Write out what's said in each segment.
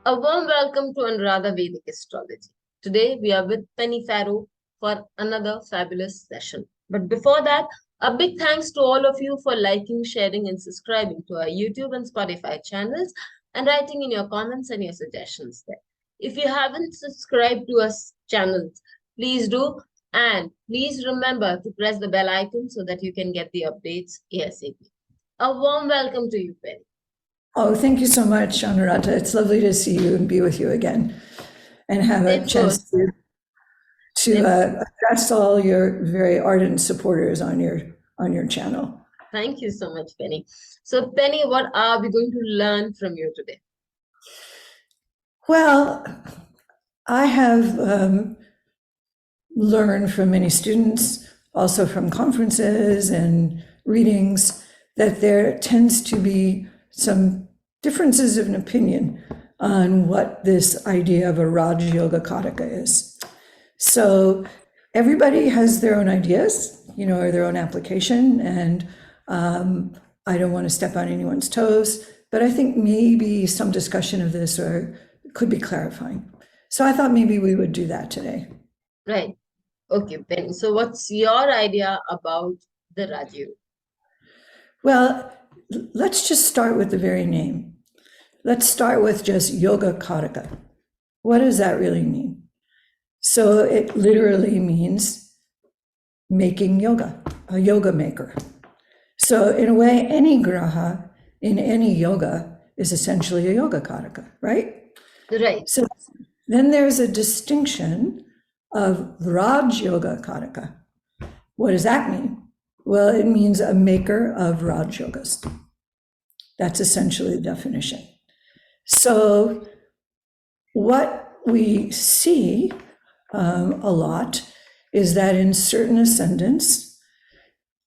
A warm welcome to Anuradha Vedic Astrology. Today we are with Penny Farrow for another fabulous session. But before that, a big thanks to all of you for liking, sharing, and subscribing to our YouTube and Spotify channels and writing in your comments and your suggestions there. If you haven't subscribed to our channels, please do. And please remember to press the bell icon so that you can get the updates ASAP. A warm welcome to you, Penny. Oh, thank you so much, Anuradha. It's lovely to see you and be with you again and have a chance to address all your very ardent supporters on your channel. Thank you so much, Penny. So, Penny, what are we going to learn from you today? Well, I have learned from many students, also from conferences and readings, that there tends to be some differences of an opinion on what this idea of a Raj Yoga Kataka is. So everybody has their own ideas, or their own application, and I don't want to step on anyone's toes, but I think maybe some discussion of this could be clarifying. So I thought maybe we would do that today. Right. Okay, Penny. So what's your idea about the Raj Yoga? Well, let's just start with the very name. Let's start with just Yoga Kataka. What does that really mean? So it literally means making yoga, a yoga maker. So in a way, any graha in any yoga is essentially a Yoga Kataka, right? Right. So then there's a distinction of Raj Yoga Kataka. What does that mean? Well, it means a maker of Raj Yogas. That's essentially the definition. So what we see a lot is that in certain ascendants,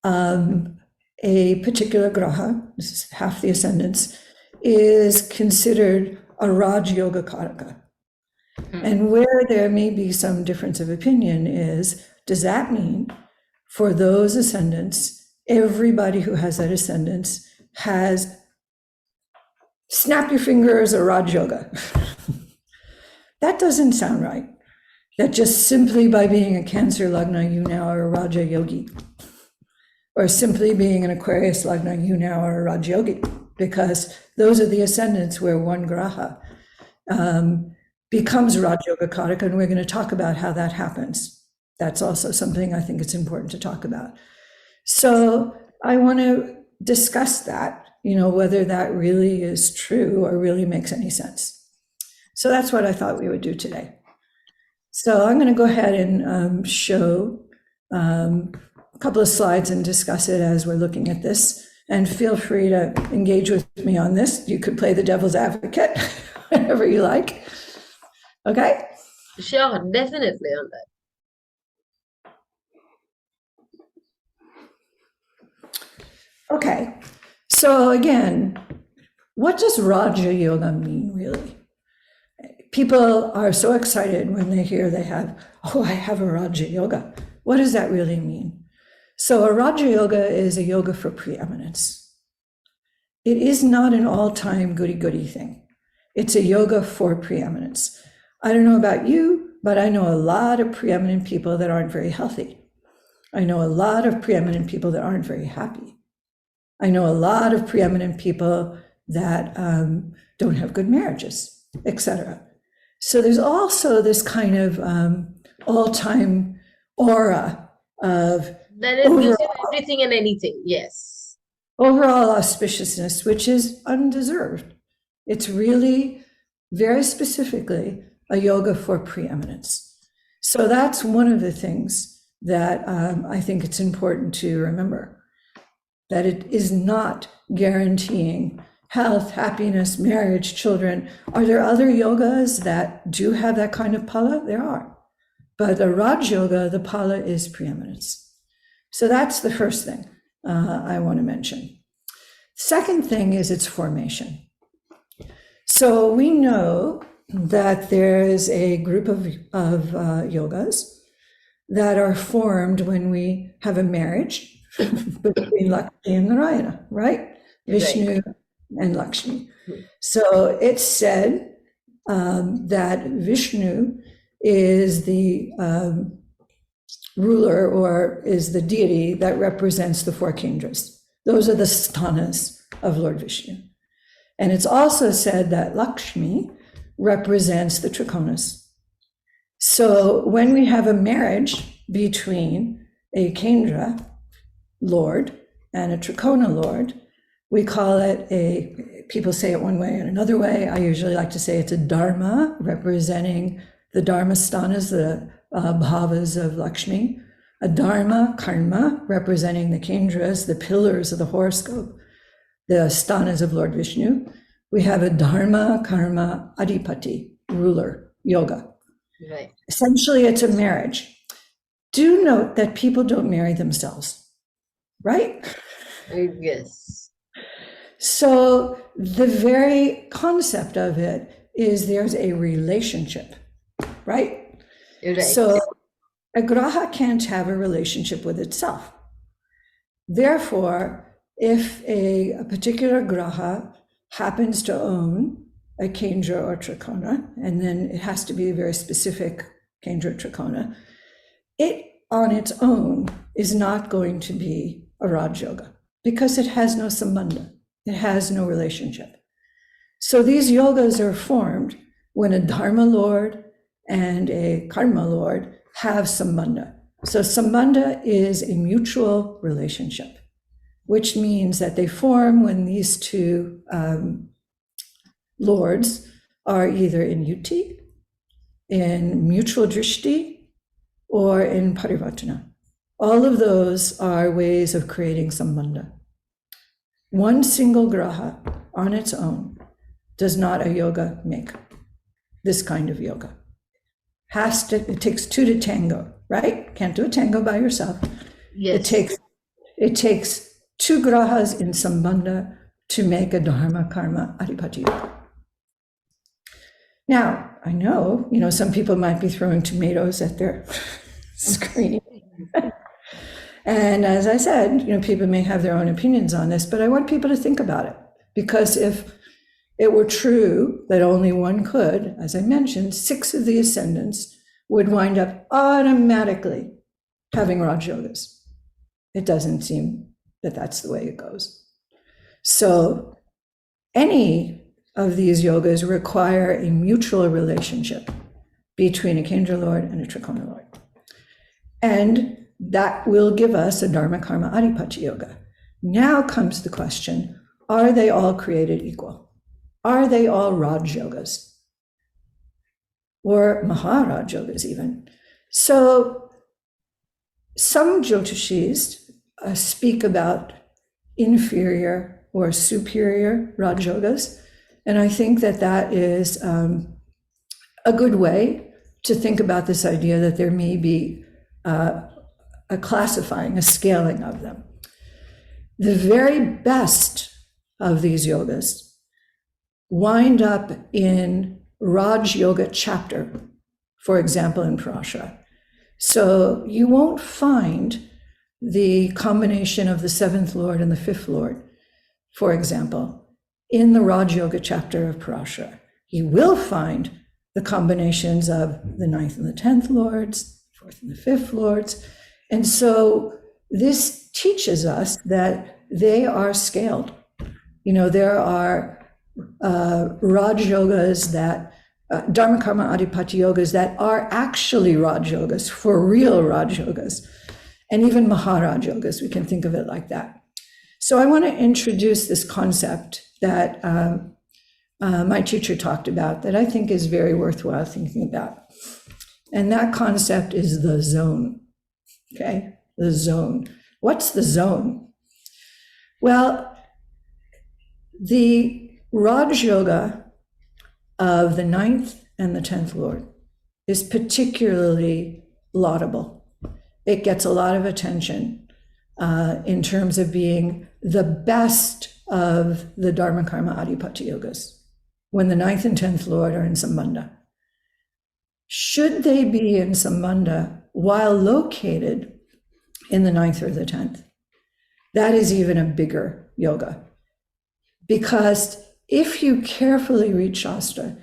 a particular graha, this is half the ascendants, is considered a Raj Yoga Kataka. And where there may be some difference of opinion is, does that mean for those ascendants, everybody who has that ascendance has snap your fingers or Raj Yoga? That doesn't sound right. That just simply by being a Cancer Lagna, you now are a Raja Yogi. Or simply being an Aquarius Lagna, you now are a Raj Yogi. Because those are the ascendants where one graha becomes Raj Yoga Kataka, and we're going to talk about how that happens. That's also something I think it's important to talk about. So I want to discuss that, whether that really is true or really makes any sense. So that's what I thought we would do today. So I'm going to go ahead and show a couple of slides and discuss it as we're looking at this. And feel free to engage with me on this. You could play the devil's advocate whenever you like. Okay? Sure, definitely on that. Okay, so again, what does Raja Yoga mean, really? People are so excited when they hear I have a Raja Yoga. What does that really mean? So a Raja Yoga is a yoga for preeminence. It is not an all-time goody-goody thing. It's a yoga for preeminence. I don't know about you, but I know a lot of preeminent people that aren't very healthy. I know a lot of preeminent people that aren't very happy. I know a lot of preeminent people that don't have good marriages, etc. So there's also this kind of all-time aura of that is everything and anything, yes. Overall auspiciousness, which is undeserved. It's really very specifically a yoga for preeminence. So that's one of the things that I think it's important to remember, that it is not guaranteeing health, happiness, marriage, children. Are there other yogas that do have that kind of pala? There are. But the Raj Yoga, the pala is preeminence. So that's the first thing I want to mention. Second thing is its formation. So we know that there is a group of yogas that are formed when we have a marriage between Lakshmi and Narayana, right? Vishnu and Lakshmi. So it's said that Vishnu is the ruler, or is the deity that represents the four kendras. Those are the sthanas of Lord Vishnu. And it's also said that Lakshmi represents the trikonas. So when we have a marriage between a kendra lord and a trikona lord, we call it people say it one way and another way. I usually like to say it's a dharma, representing the dharma sthanas, the bhavas of Lakshmi, a dharma karma, representing the kendras, the pillars of the horoscope, the sthanas of Lord Vishnu. We have a dharma karma adipati, ruler, yoga. Right. Essentially, it's a marriage. Do note that people don't marry themselves, right? Yes. So the very concept of it is there's a relationship, right? Right. So a graha can't have a relationship with itself. Therefore, if a particular graha happens to own a kendra or trikona, and then it has to be a very specific kendra trikona, it on its own is not going to be a Raj Yoga because it has no sambandha, it has no relationship. So these yogas are formed when a dharma lord and a karma lord have sambandha. So sambandha is a mutual relationship, which means that they form when these two lords are either in yuti, in mutual drishti, or in parivartana. All of those are ways of creating sambandha. One single graha on its own does not a yoga make. This kind of yoga it takes two to tango, right? Can't do a tango by yourself. Yes. It takes two grahas in sambandha to make a dharma karma adipati yoga. Now, I know, some people might be throwing tomatoes at their screen. And as I said, people may have their own opinions on this, but I want people to think about it. Because if it were true that only one could, as I mentioned, 6 of the ascendants would wind up automatically having Raj Yogas. It doesn't seem that that's the way it goes. So any of these yogas require a mutual relationship between a Kendra Lord and a Trikona Lord. And that will give us a Dharma Karma Adipati Yoga. Now comes the question, are they all created equal? Are they all Raj Yogas? Or Maharaj Yogas even? So some Jyotishis speak about inferior or superior Raj Yogas. And I think that that is a good way to think about this idea that there may be a classifying, a scaling of them. The very best of these yogas wind up in Raj Yoga chapter, for example, in Prashna. So you won't find the combination of the 7th Lord and the 5th Lord, for example, in the Raj Yoga chapter of Prashna. You will find the combinations of the 9th and the 10th Lords, 4th and the 5th Lords. And so this teaches us that they are scaled. There are Raj Yogas that, Dharma Karma Adipati Yogas that are actually Raj Yogas, for real Raj Yogas, and even Maharaj Yogas, we can think of it like that. So I want to introduce this concept that my teacher talked about that I think is very worthwhile thinking about. And that concept is the zone, okay? The zone. What's the zone? Well, the Raj Yoga of the 9th and the 10th Lord is particularly laudable. It gets a lot of attention in terms of being the best of the Dharma Karma Adipati Yogas when the 9th and 10th Lord are in Sambandha. Should they be in Sambandha while located in the 9th or the 10th? That is even a bigger yoga. Because if you carefully read Shastra,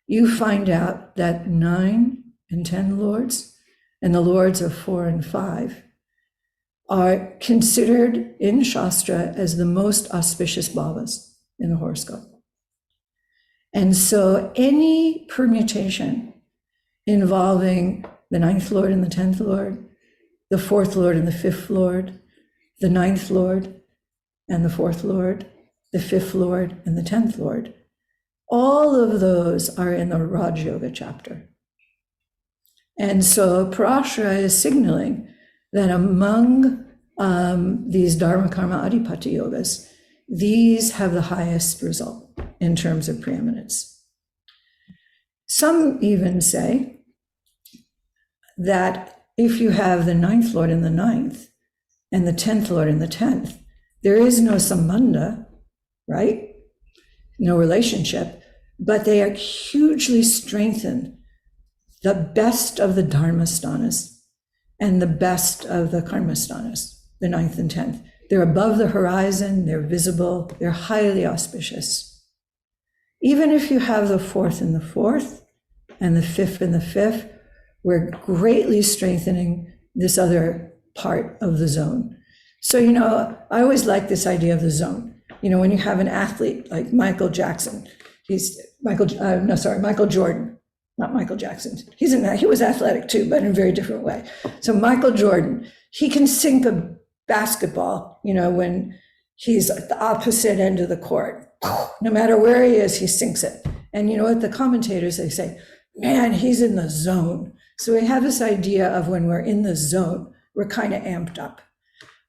you find out that 9 and 10 lords and the lords of 4 and 5 are considered in Shastra as the most auspicious bhavas in the horoscope. And so any permutation involving the 9th lord and the 10th lord, the 4th lord and the 5th lord, the 9th lord and the 4th lord, the 5th lord and the 10th lord, all of those are in the Raj Yoga chapter. And so Parashara is signaling that among these Dharma Karma Adhipati yogas, these have the highest result in terms of preeminence. Some even say that if you have the 9th lord in the 9th and the 10th lord in the 10th, there is no sambandha, right? No relationship, but they are hugely strengthened the best of the dharma sthanas and the best of the karma sthanas, the 9th and 10th. They're above the horizon, they're visible, they're highly auspicious. Even if you have the 4th and the 4th and the 5th and the 5th, we're greatly strengthening this other part of the zone. So, I always like this idea of the zone. When you have an athlete like Michael Jackson, Michael Jordan, not Michael Jackson. He was athletic too, but in a very different way. So Michael Jordan, he can sink a basketball, when he's at the opposite end of the court. No matter where he is, he sinks it. And you know what? The commentators, they say, man, he's in the zone. So we have this idea of when we're in the zone, we're kind of amped up.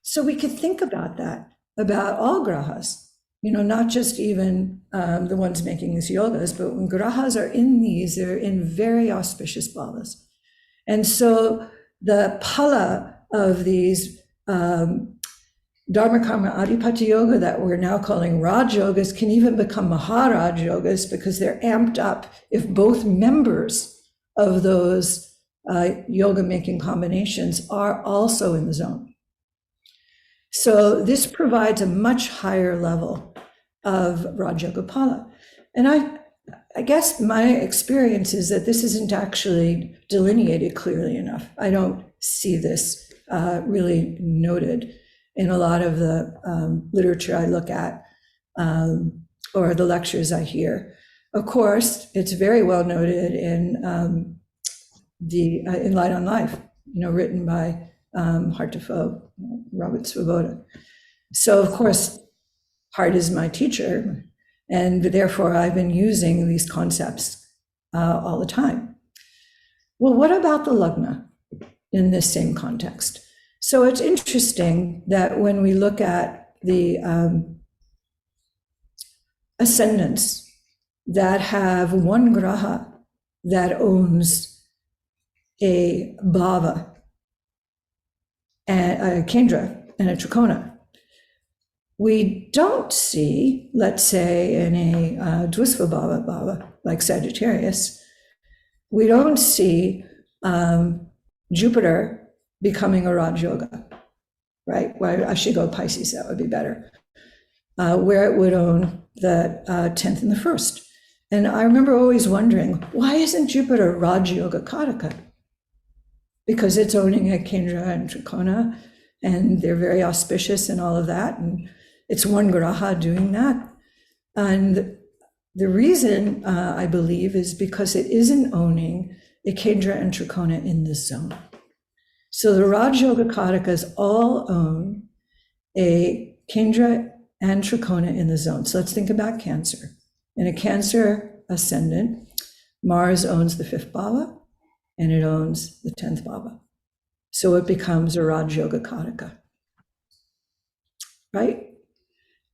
So we could think about that, about all grahas, not just even the ones making these yogas, but when grahas are in these, they're in very auspicious bhavas. And so the phala of these Dharma Karma Adhipati Yoga that we're now calling Raj Yogas can even become Maharaj Yogas because they're amped up if both members of those yoga making combinations are also in the zone. So this provides a much higher level of Raj Yoga Phala. And I guess my experience is that this isn't actually delineated clearly enough. I don't see this really noted in a lot of the literature I look at or the lectures I hear. Of course, it's very well noted in in Light on Life, written by Hartefo, Robert Svoboda. So of course, Hart is my teacher, and therefore I've been using these concepts all the time. Well, what about the lagna in this same context? So it's interesting that when we look at the ascendants that have one graha that owns a bhava, and a kendra and a trikona, we don't see, let's say, in a Dvisva bhava like Sagittarius, we don't see Jupiter becoming a Raj Yoga, right? Well, I should go Pisces, that would be better, where it would own the 10th and the 1st. And I remember always wondering, why isn't Jupiter Raj Yoga Kataka? Because it's owning a Kendra and Trikona, and they're very auspicious and all of that. And it's one graha doing that. And the reason I believe is because it isn't owning a Kendra and Trikona in this zone. So the Raj Yoga Katakas all own a Kendra and Trikona in the zone. So let's think about Cancer. In a Cancer ascendant, Mars owns the 5th bhava and it owns the 10th bhava. So it becomes a Raj Yoga Kataka, right?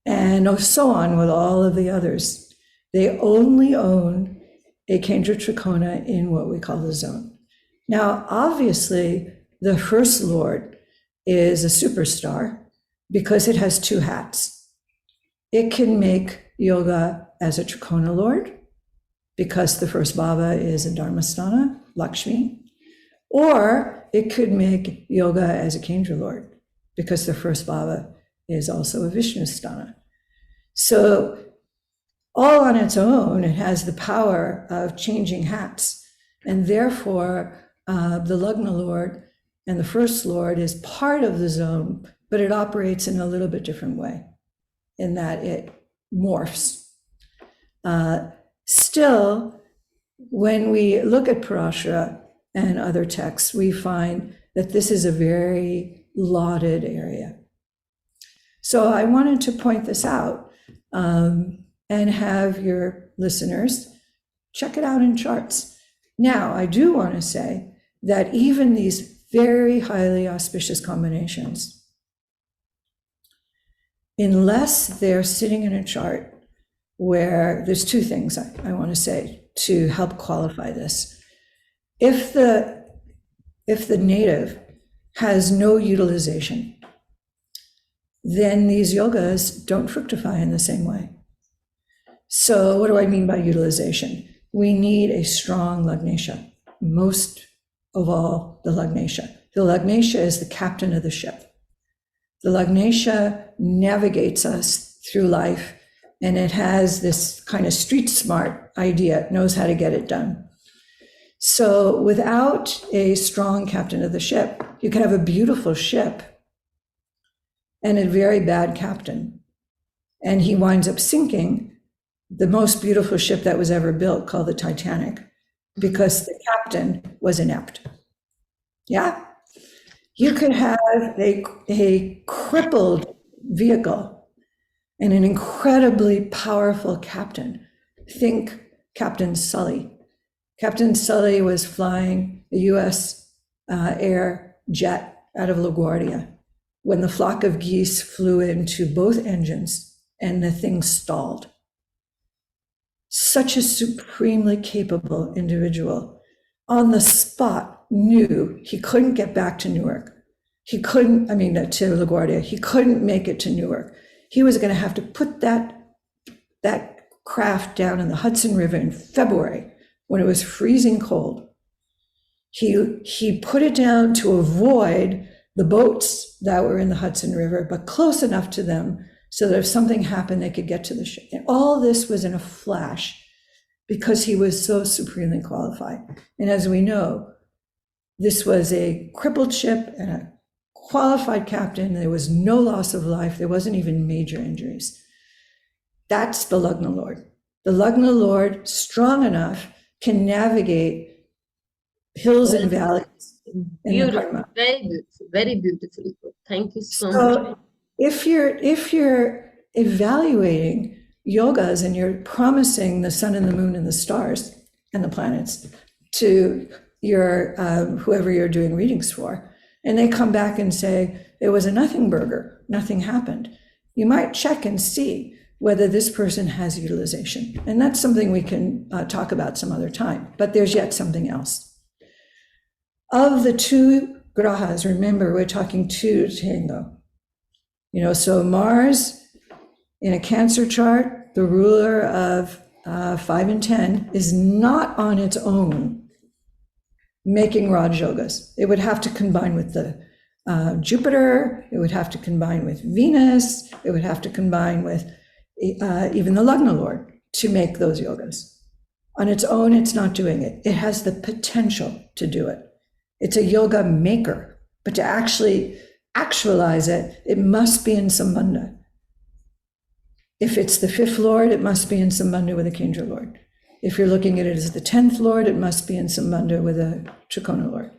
And so on with all of the others. They only own a Kendra Trikona in what we call the zone. Now, obviously, the First Lord is a superstar because it has 2 hats. It can make yoga as a Trikona Lord because the first bhava is a Dharmasthana, Lakshmi, or it could make yoga as a Kendra Lord because the first bhava is also a Vishnusthana. So all on its own, it has the power of changing hats. And therefore, the Lagna Lord and the First Lord is part of the zone, but it operates in a little bit different way in that it morphs. Still, when we look at Parashara and other texts, we find that this is a very lauded area. So I wanted to point this out and have your listeners check it out in charts. Now, I do want to say that even these very highly auspicious combinations, unless they're sitting in a chart where there's two things I want to say to help qualify this. If the native has no utilization, then these yogas don't fructify in the same way. So what do I mean by utilization? We need a strong Lagnesha, most of all the Lagnesha. The Lagnesha is the captain of the ship. The Lagnesha navigates us through life, and it has this kind of street smart idea, it knows how to get it done. So without a strong captain of the ship, you can have a beautiful ship and a very bad captain. And he winds up sinking the most beautiful ship that was ever built, called the Titanic, because the captain was inept. Yeah? You could have a crippled vehicle and an incredibly powerful captain. Think Captain Sully. Captain Sully was flying the US air jet out of LaGuardia when the flock of geese flew into both engines and the thing stalled. Such a supremely capable individual on the spot knew he couldn't get back to Newark. To LaGuardia. He couldn't make it to Newark. He was going to have to put that craft down in the Hudson River in February when it was freezing cold. He put it down to avoid the boats that were in the Hudson River, but close enough to them so that if something happened, they could get to the ship. And all this was in a flash because he was so supremely qualified. And as we know, this was a crippled ship and a qualified captain. There was no loss of life. There wasn't even major injuries. That's the Lagna Lord. The Lagna Lord, strong enough, can navigate hills and valleys. Beautiful, very beautiful, very beautifully put. Thank you so much. If you're evaluating yogas and you're promising the sun and the moon and the stars and the planets to your whoever you're doing readings for, and they come back and say it was a nothing burger, nothing happened, you might check and see whether this person has utilization. And that's something we can talk about some other time, but there's yet something else. Of the two grahas, remember, we're talking two tango. So Mars in a Cancer chart, the ruler of 5 and 10, is not on its own making Raj Yogas. It would have to combine with the Jupiter, it would have to combine with Venus, it would have to combine with even the Lagna Lord to make those yogas. On its own, it's not doing it. It has the potential to do it. It's a yoga maker, but to actually actualize it, it must be in Sambandha. If it's the 5th Lord, it must be in Sambandha with a Kendra Lord. If you're looking at it as the 10th Lord, it must be in Sambandha with a Trikona Lord.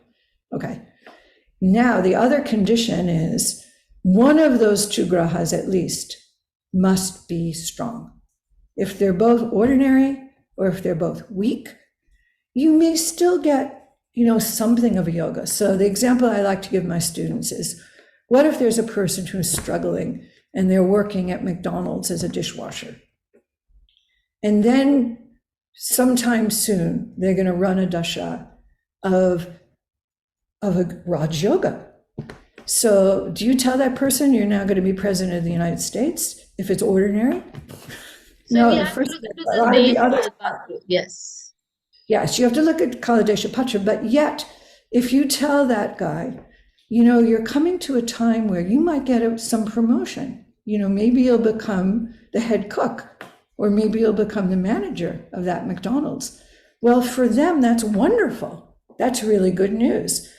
Okay. Now, the other condition is one of those two grahas at least must be strong. If they're both ordinary or if they're both weak, you may still get something of a yoga. So the example I like to give my students is, what if there's a person who's struggling and they're working at McDonald's as a dishwasher? And then sometime soon, they're going to run a dasha of a Raj Yoga. So do you tell that person you're now going to be president of the United States if it's ordinary? So No, we have first, to look a into lot the of the date other of the Patra. Yes. Yes, you have to look at Kaladesha Patra, but yet, if you tell that guy, you're coming to a time where you might get some promotion, maybe you'll become the head cook or maybe you'll become the manager of that McDonald's. Well, for them, that's wonderful. That's really good news.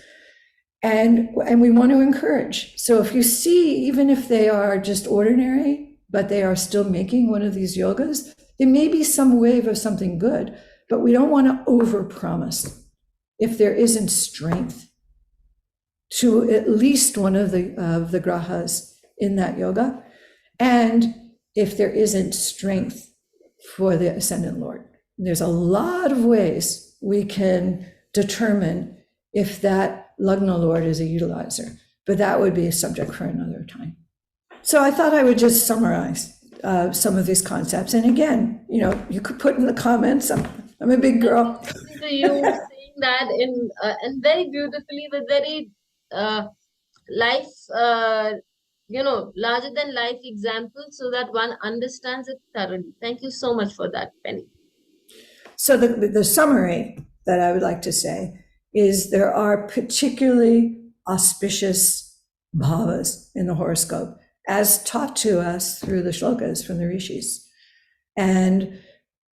And we want to encourage. So if you see, even if they are just ordinary, but they are still making one of these yogas, there may be some wave of something good, but we don't want to overpromise if there isn't strength to at least one of the grahas in that yoga, and if there isn't strength for the ascendant lord. There's a lot of ways we can determine if that Lagna lord is a utilizer, but that would be a subject for another time. So I thought I would just summarize some of these concepts. And again, you could put in the comments, I'm a big girl. Listen to you saying that in and very beautifully with very life, larger than life examples, so that one understands it thoroughly. Thank you so much for that, Penny. So the summary that I would like to say is there are particularly auspicious bhavas in the horoscope, as taught to us through the shlokas from the rishis. And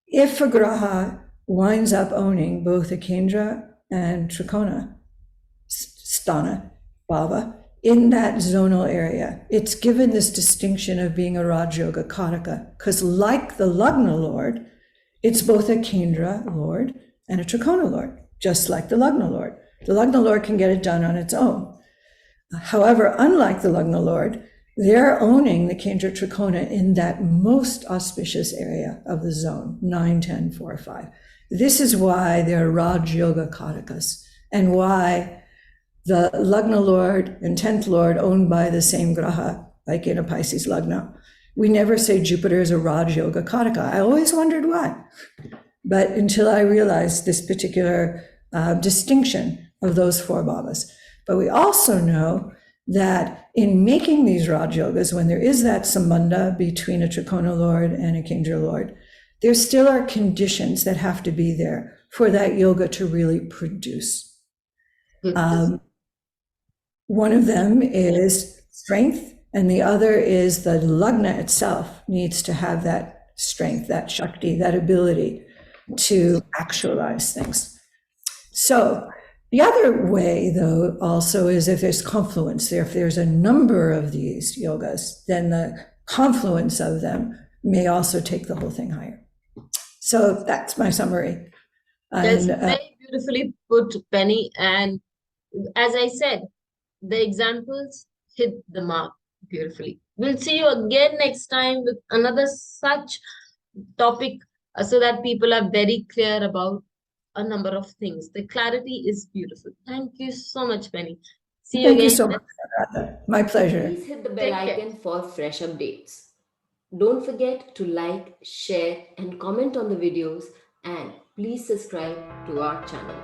if a graha winds up owning both a Kendra and Trikona sthana bhava in that zonal area, it's given this distinction of being a Raj Yoga Kataka, because like the Lagna lord, it's both a Kendra lord and a Trikona lord, just like the Lagna lord. The Lagna lord can get it done on its own. However, unlike the Lagna lord, they're owning the Kendra Trikona in that most auspicious area of the zone, 9, 10, 4, 5. This is why they're Raj Yoga Katakas, and why the Lagna lord and 10th lord owned by the same graha, like in a Pisces Lagna. We never say Jupiter is a Raj Yoga Kataka. I always wondered why. But until I realized this particular distinction of those 4 bhavas. But we also know that in making these Raj Yogas, when there is that sambandha between a Trikona lord and a Kendra lord, there still are conditions that have to be there for that yoga to really produce. One of them is strength, and the other is the Lagna itself needs to have that strength, that Shakti, that ability to actualize things. So the other way, though, also is if there's confluence, if there's a number of these yogas, then the confluence of them may also take the whole thing higher. So that's my summary. That's very beautifully put, Penny. And as I said, the examples hit the mark beautifully. We'll see you again next time with another such topic, so that people are very clear about a number of things. The clarity is beautiful. Thank you so much, Penny. See you again. Thank you so much, Anuradha. My pleasure. Please hit the bell icon for fresh updates. Don't forget to like, share, and comment on the videos, and please subscribe to our channel.